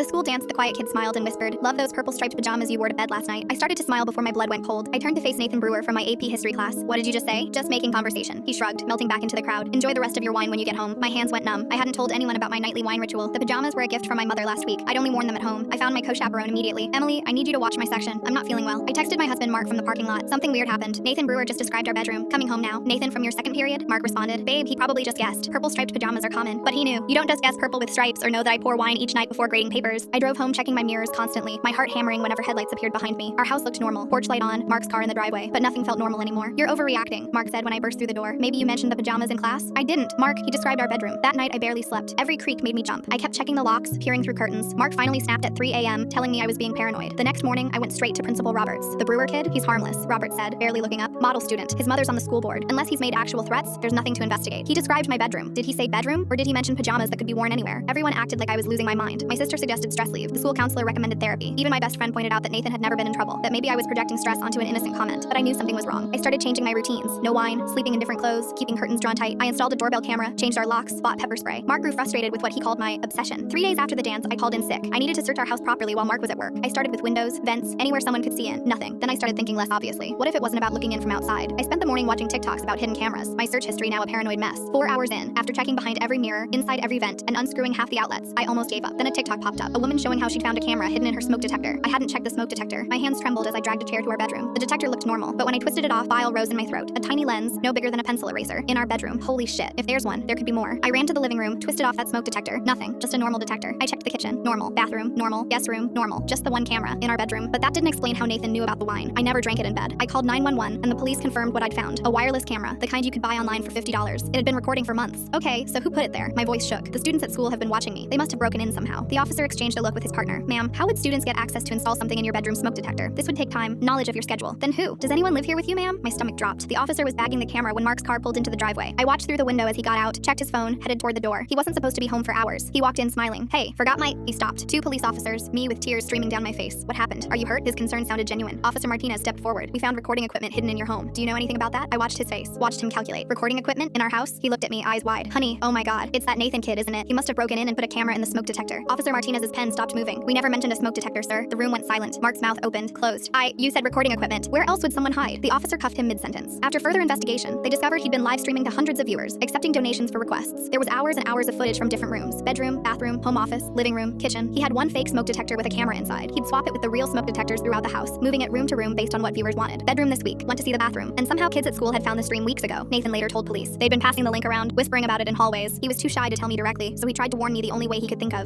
the school dance, the quiet kid smiled and whispered, "Love those purple striped pajamas you wore to bed last night." I started to smile before my blood went cold. I turned to face Nathan Brewer from my AP history class. "What did you just say?" "Just making conversation." He shrugged, melting back into the crowd. "Enjoy the rest of your wine when you get home." My hands went numb. I hadn't told anyone about my nightly wine ritual. The pajamas were a gift from my mother last week. I'd only worn them at home. I found my co-chaperone immediately. "Emily, I need you to watch my section. I'm not feeling well." I texted my husband Mark from the parking lot. "Something weird happened. Nathan Brewer just described our bedroom. Coming home now." "Nathan from your second period?" Mark responded. "Babe, he probably just guessed. Purple striped pajamas are common." But he knew. You don't just guess purple with stripes or know that I pour wine each night before grading papers. I drove home checking my mirrors constantly, my heart hammering whenever headlights appeared behind me. Our house looked normal. Porch light on, Mark's car in the driveway, but nothing felt normal anymore. "You're overreacting," Mark said when I burst through the door. "Maybe you mentioned the pajamas in class?" "I didn't. Mark, he described our bedroom." That night I barely slept. Every creak made me jump. I kept checking the locks, peering through curtains. Mark finally snapped at 3 a.m., telling me I was being paranoid. The next morning, I went straight to Principal Roberts. "The Brewer kid? He's harmless," Robert said, barely looking up. "Model student. His mother's on the school board. Unless he's made actual threats, there's nothing to investigate." He described my bedroom. Did he say bedroom, or did he mention pajamas that could be worn anywhere? Everyone acted like I was losing my mind. My sister suggested stress leave. The school counselor recommended therapy. Even my best friend pointed out that Nathan had never been in trouble, that maybe I was projecting stress onto an innocent comment. But I knew something was wrong. I started changing my routines. No wine, sleeping in different clothes, keeping curtains drawn tight. I installed a doorbell camera, changed our locks, bought pepper spray. Mark grew frustrated with what he called my obsession. 3 days after the dance, I called in sick. I needed to search our house properly while Mark was at work. I started with windows, vents, anywhere someone could see in. Nothing. Then I started thinking less obviously. What if it wasn't about looking in from outside? I spent the morning watching TikToks about hidden cameras. My search history now a paranoid mess. 4 hours in, after checking behind every mirror, inside every vent, and unscrewing half the outlets, I almost gave up. Then a TikTok popped up. A woman showing how she'd found a camera hidden in her smoke detector. I hadn't checked the smoke detector. My hands trembled as I dragged a chair to our bedroom. The detector looked normal, but when I twisted it off, bile rose in my throat. A tiny lens, no bigger than a pencil eraser, in our bedroom. Holy shit. If there's one, there could be more. I ran to the living room, twisted off that smoke detector. Nothing. Just a normal detector. I checked the kitchen. Normal. Bathroom. Normal. Guest room. Normal. Just the one camera in our bedroom. But that didn't explain how Nathan knew about the wine. I never drank it in bed. I called 911, and the police confirmed what I'd found. A wireless camera, the kind you could buy online for $50. It had been recording for months. Okay, so who put it there? My voice shook. The students at school have been watching me. They must have broken in somehow. The officer exchanged a look with his partner. "Ma'am, how would students get access to install something in your bedroom smoke detector? This would take time, knowledge of your schedule." "Then who? Does anyone live here with you, ma'am?" My stomach dropped. The officer was bagging the camera when Mark's car pulled into the driveway. I watched through the window as he got out, checked his phone, headed toward the door. He wasn't supposed to be home for hours. He walked in smiling. "Hey, forgot my..." He stopped. 2 police officers, me with tears streaming down my face. "What happened? Are you hurt?" His concern sounded genuine. Officer Martinez stepped forward. "We found recording equipment hidden in your home. Do you know anything about that?" I watched his face, watched him calculate. "Recording equipment in our house?" He looked at me, eyes wide. "Honey, oh my god, it's that Nathan kid, isn't it? He must have broken in and put a camera in the smoke detector." Officer Martinez's pen stopped moving. "We never mentioned a smoke detector, sir." The room went silent. Mark's mouth opened, closed. You said recording equipment. Where else would someone hide?" The officer cuffed him mid-sentence. After further investigation, they discovered he'd been live streaming to hundreds of viewers, accepting donations for requests. There was hours and hours of footage from different rooms: bedroom, bathroom, home office, living room, kitchen. He had one fake smoke detector with a camera inside. He'd swap it with the real smoke detectors throughout the house, moving it room to room based on what viewers wanted. Bedroom this week, want to see the bathroom. And somehow kids at school had found the stream weeks ago, Nathan later told police. They'd been passing the link around, whispering about it in hallways. He was too shy to tell me directly, so he tried to warn me the only way he could think of.